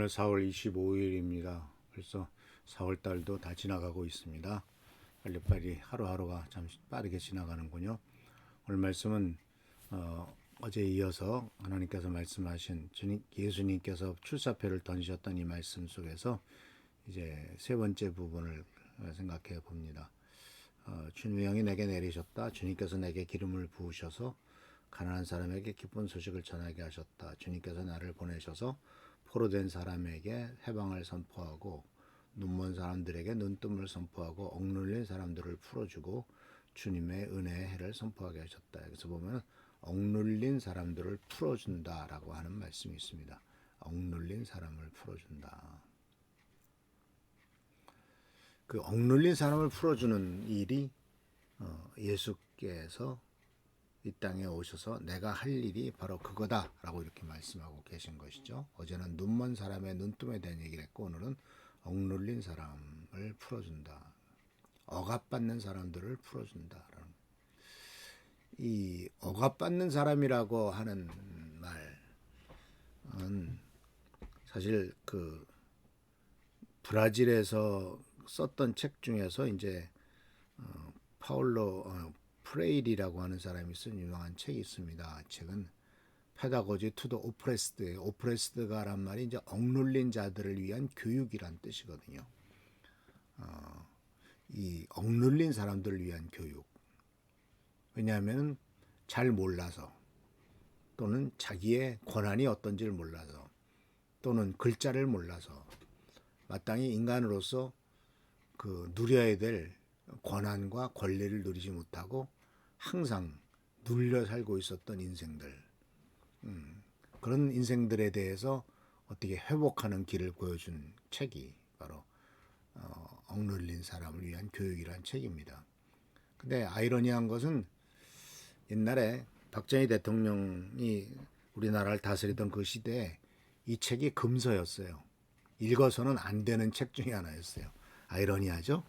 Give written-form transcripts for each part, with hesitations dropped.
오늘 4월 25일입니다. 벌써 4월 달도 다 지나가고 있습니다. 빨리빨리 하루하루가 참 빠르게 지나가는군요. 오늘 말씀은 어제 이어서 하나님께서 말씀하신 예수님께서 출사표를 던지셨던 이 말씀 속에서 이제 세 번째 부분을 생각해 봅니다. 주님의 영이 내게 내리셨다. 주님께서 내게 기름을 부으셔서 가난한 사람에게 기쁜 소식을 전하게 하셨다. 주님께서 나를 보내셔서 포로된 사람에게 해방을 선포하고 눈먼 사람들에게 눈뜸을 선포하고 억눌린 사람들을 풀어주고 주님의 은혜의 해를 선포하게 하셨다. 여기서 보면 억눌린 사람들을 풀어준다라고 하는 말씀이 있습니다. 억눌린 사람을 풀어준다. 그 억눌린 사람을 풀어주는 일이 예수께서 이 땅에 오셔서 내가 할 일이 바로 그거다라고 이렇게 말씀하고 계신 것이죠. 어제는 눈먼 사람의 눈뜸에 대한 얘기를 했고 오늘은 억눌린 사람을 풀어준다. 억압받는 사람들을 풀어준다. 이 억압받는 사람이라고 하는 말은 사실 그 브라질에서 썼던 책 중에서 이제 파울로 프레일이라고 하는 사람이 쓴 유명한 책이 있습니다. 책은 페다고지 투 더 오프레스드예요. 오프레스드가란 말이 이제 억눌린 자들을 위한 교육이란 뜻이거든요. 이 억눌린 사람들을 위한 교육. 왜냐하면 잘 몰라서 또는 자기의 권한이 어떤지를 몰라서 또는 글자를 몰라서 마땅히 인간으로서 그 누려야 될 권한과 권리를 누리지 못하고 항상 눌려 살고 있었던 인생들, 그런 인생들에 대해서 어떻게 회복하는 길을 보여준 책이 바로 억눌린 사람을 위한 교육이라는 책입니다. 근데 아이러니한 것은 옛날에 박정희 대통령이 우리나라를 다스리던 그 시대에 이 책이 금서였어요. 읽어서는 안 되는 책 중에 하나였어요. 아이러니하죠?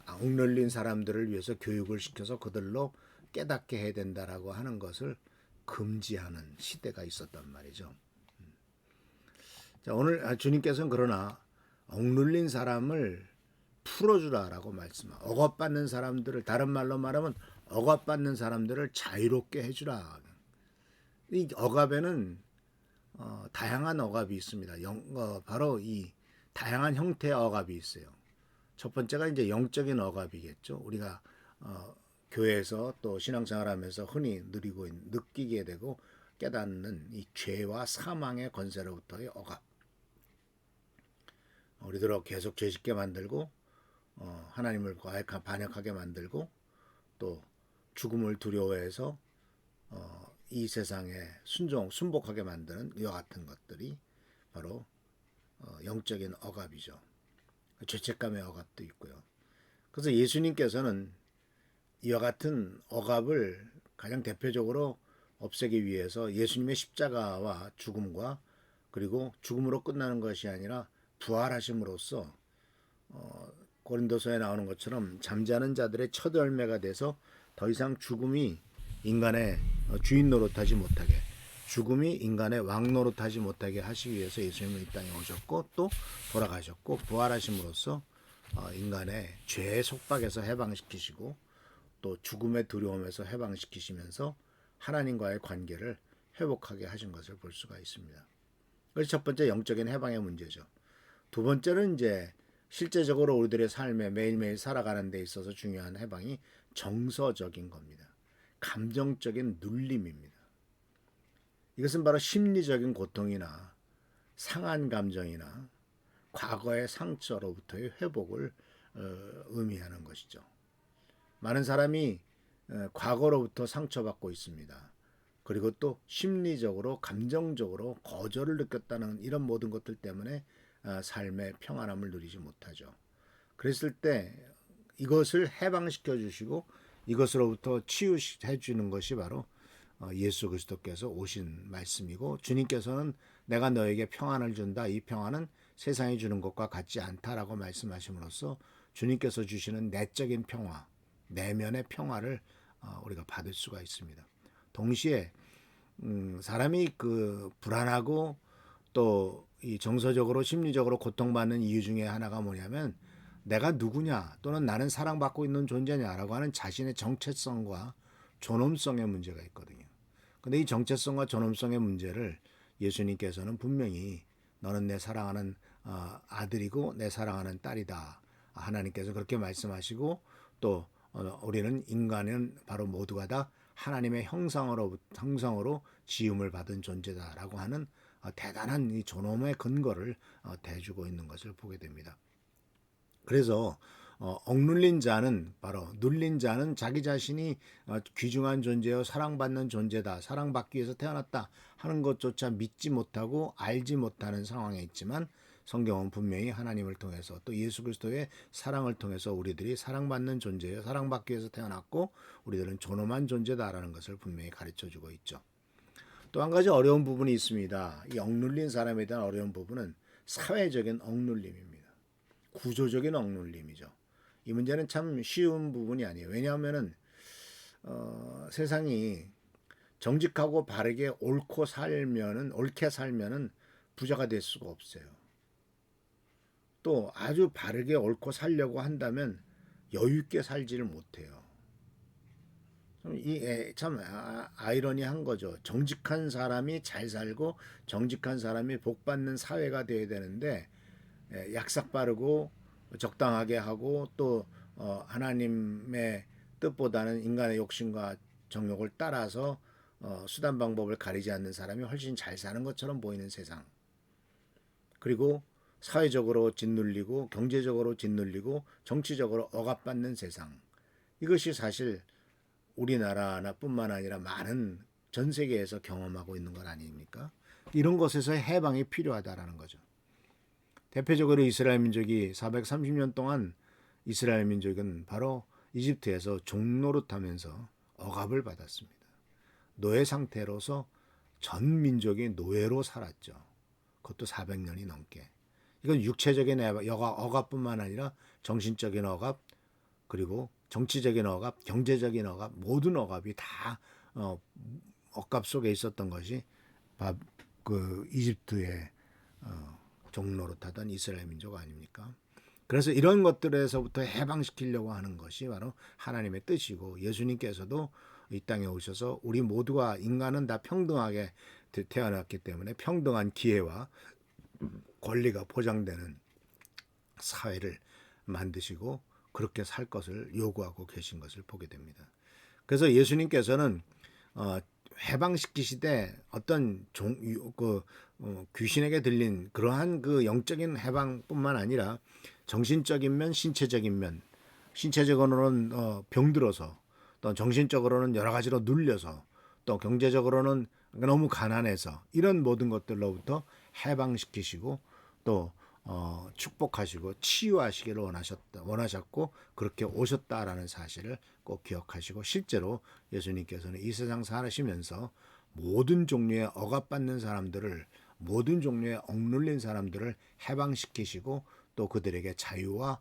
억눌린 사람들을 위해서 교육을 시켜서 그들로 깨닫게 해야 된다라고 하는 것을 금지하는 시대가 있었단 말이죠. 자, 오늘 주님께서는 그러나 억눌린 사람을 풀어주라라고 말씀하고 억압받는 사람들을 다른 말로 말하면 억압받는 사람들을 자유롭게 해주라. 이 억압에는 다양한 억압이 있습니다. 바로 이 다양한 형태의 억압이 있어요. 첫 번째가 이제 영적인 억압이겠죠. 우리가 교회에서 또 신앙생활하면서 흔히 느끼게 되고 깨닫는 이 죄와 사망의 권세로부터의 억압. 우리들을 계속 죄짓게 만들고 하나님을 반역하게 만들고 또 죽음을 두려워해서 이 세상에 순복하게 만드는 이와 같은 것들이 바로 영적인 억압이죠. 죄책감의 억압도 있고요. 그래서 예수님께서는 이와 같은 억압을 가장 대표적으로 없애기 위해서 예수님의 십자가와 죽음과 그리고 죽음으로 끝나는 것이 아니라 부활하심으로써 고린도서에 나오는 것처럼 잠자는 자들의 첫 열매가 돼서 더 이상 죽음이 인간의 주인 노릇하지 못하게 죽음이 인간의 왕 노릇하지 못하게 하시기 위해서 예수님은 이 땅에 오셨고 또 돌아가셨고 부활하심으로써 인간의 죄의 속박에서 해방시키시고 또 죽음의 두려움에서 해방시키시면서 하나님과의 관계를 회복하게 하신 것을 볼 수가 있습니다. 그래서 첫 번째 영적인 해방의 문제죠. 두 번째는 이제 실제적으로 우리들의 삶에 매일매일 살아가는 데 있어서 중요한 해방이 정서적인 겁니다. 감정적인 눌림입니다. 이것은 바로 심리적인 고통이나 상한 감정이나 과거의 상처로부터의 회복을 의미하는 것이죠. 많은 사람이 과거로부터 상처받고 있습니다. 그리고 또 심리적으로 감정적으로 거절을 느꼈다는 이런 모든 것들 때문에 삶의 평안함을 누리지 못하죠. 그랬을 때 이것을 해방시켜 주시고 이것으로부터 치유해 주는 것이 바로 예수 그리스도께서 오신 말씀이고 주님께서는 내가 너에게 평안을 준다. 이 평안은 세상이 주는 것과 같지 않다라고 말씀하심으로써 주님께서 주시는 내적인 평화, 내면의 평화를 우리가 받을 수가 있습니다. 동시에 사람이 그 불안하고 또 이 정서적으로 심리적으로 고통받는 이유 중에 하나가 뭐냐면 내가 누구냐 또는 나는 사랑받고 있는 존재냐라고 하는 자신의 정체성과 존엄성의 문제가 있거든요. 근데 이 정체성과 존엄성의 문제를 예수님께서는 분명히 너는 내 사랑하는 아들이고 내 사랑하는 딸이다. 하나님께서 그렇게 말씀하시고 또 우리는 인간은 바로 모두가 다 하나님의 형상으로 지음을 받은 존재다라고 하는 대단한 이 존엄의 근거를 대주고 있는 것을 보게 됩니다. 그래서 억눌린 자는 바로 눌린 자는 자기 자신이 귀중한 존재요 사랑받는 존재다. 사랑받기 위해서 태어났다 하는 것조차 믿지 못하고 알지 못하는 상황에 있지만 성경은 분명히 하나님을 통해서 또 예수 그리스도의 사랑을 통해서 우리들이 사랑받는 존재요 사랑받기 위해서 태어났고 우리들은 존엄한 존재다라는 것을 분명히 가르쳐 주고 있죠. 또 한 가지 어려운 부분이 있습니다. 이 억눌린 사람에 대한 어려운 부분은 사회적인 억눌림입니다. 구조적인 억눌림이죠. 이 문제는 참 쉬운 부분이 아니에요. 왜냐하면은 세상이 정직하고 바르게 옳게 살면은 부자가 될 수가 없어요. 또 아주 바르게 옳고 살려고 한다면 여유 있게 살지를 못해요. 참 아이러니한 거죠. 정직한 사람이 잘 살고 정직한 사람이 복 받는 사회가 돼야 되는데 약삭 빠르고 적당하게 하고 또 하나님의 뜻보다는 인간의 욕심과 정욕을 따라서 수단 방법을 가리지 않는 사람이 훨씬 잘 사는 것처럼 보이는 세상. 그리고 사회적으로 짓눌리고 경제적으로 짓눌리고 정치적으로 억압받는 세상. 이것이 사실 우리나라뿐만 아니라 많은 전 세계에서 경험하고 있는 것 아닙니까? 이런 것에서 해방이 필요하다라는 거죠. 대표적으로 이스라엘 민족이 430년 동안 이스라엘 민족은 바로 이집트에서 종노릇하면서 억압을 받았습니다. 노예 상태로서 전 민족이 노예로 살았죠. 그것도 400년이 넘게. 이건 육체적인 억압뿐만 아니라 정신적인 억압, 그리고 정치적인 억압, 경제적인 억압, 모든 억압이 다 억압 속에 있었던 것이 그 이집트의 종노릇하던 이스라엘 민족 아닙니까? 그래서 이런 것들에서부터 해방시키려고 하는 것이 바로 하나님의 뜻이고 예수님께서도 이 땅에 오셔서 우리 모두가 인간은 다 평등하게 태어났기 때문에 평등한 기회와 권리가 보장되는 사회를 만드시고 그렇게 살 것을 요구하고 계신 것을 보게 됩니다. 그래서 예수님께서는 해방시키시되 어떤 귀신에게 들린 그러한 그 영적인 해방뿐만 아니라 정신적인 면, 신체적인 면, 신체적으로는 병들어서 또 정신적으로는 여러 가지로 눌려서 또 경제적으로는 너무 가난해서 이런 모든 것들로부터 해방시키시고 또 축복하시고 치유하시기를 원하셨고 그렇게 오셨다라는 사실을 꼭 기억하시고 실제로 예수님께서는 이 세상 사시면서 모든 종류의 억압받는 사람들을 모든 종류의 억눌린 사람들을 해방시키시고 또 그들에게 자유와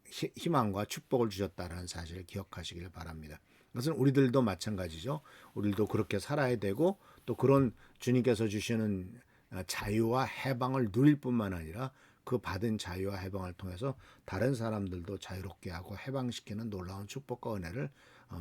희망과 축복을 주셨다라는 사실을 기억하시길 바랍니다. 그것은 우리들도 마찬가지죠. 우리도 그렇게 살아야 되고 또 그런 주님께서 주시는 자유와 해방을 누릴 뿐만 아니라 그 받은 자유와 해방을 통해서 다른 사람들도 자유롭게 하고 해방시키는 놀라운 축복과 은혜를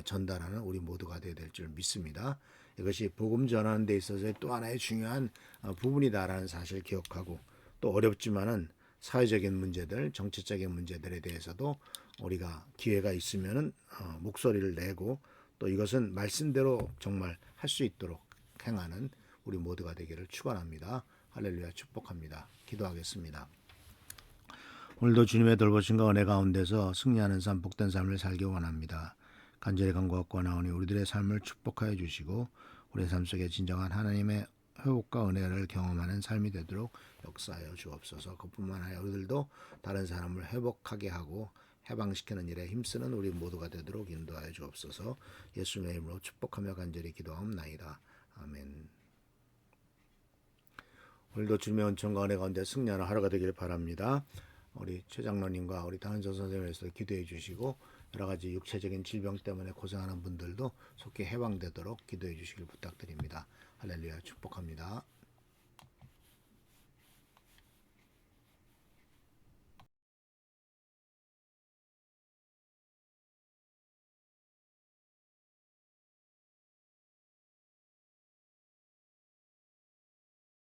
전달하는 우리 모두가 되어야 될 줄 믿습니다. 이것이 복음 전하는 데 있어서의 또 하나의 중요한 부분이다라는 사실을 기억하고 또 어렵지만은 사회적인 문제들, 정치적인 문제들에 대해서도 우리가 기회가 있으면은 목소리를 내고 또 이것은 말씀대로 정말 할 수 있도록 행하는 우리 모두가 되기를 축원합니다. 할렐루야 축복합니다. 기도하겠습니다. 오늘도 주님의 돌보심과 은혜 가운데서 승리하는 삶, 복된 삶을 살기 원합니다. 간절히 간구하고 나오니 우리들의 삶을 축복하여 주시고 우리의 삶 속에 진정한 하나님의 회복과 은혜를 경험하는 삶이 되도록 역사하여 주옵소서. 그뿐만 아니라 우리들도 다른 사람을 회복하게 하고 해방시키는 일에 힘쓰는 우리 모두가 되도록 인도하여 주옵소서. 예수님의 이름으로 축복하며 간절히 기도하옵나이다. 아멘. 오늘도 주님의 은총과 은혜 가운데 승리하는 하루가 되기를 바랍니다. 우리 최 장로님과 우리 단은선 선생님에서 기도해 주시고 여러 가지 육체적인 질병 때문에 고생하는 분들도 속히 해방되도록 기도해 주시길 부탁드립니다. 할렐루야 축복합니다.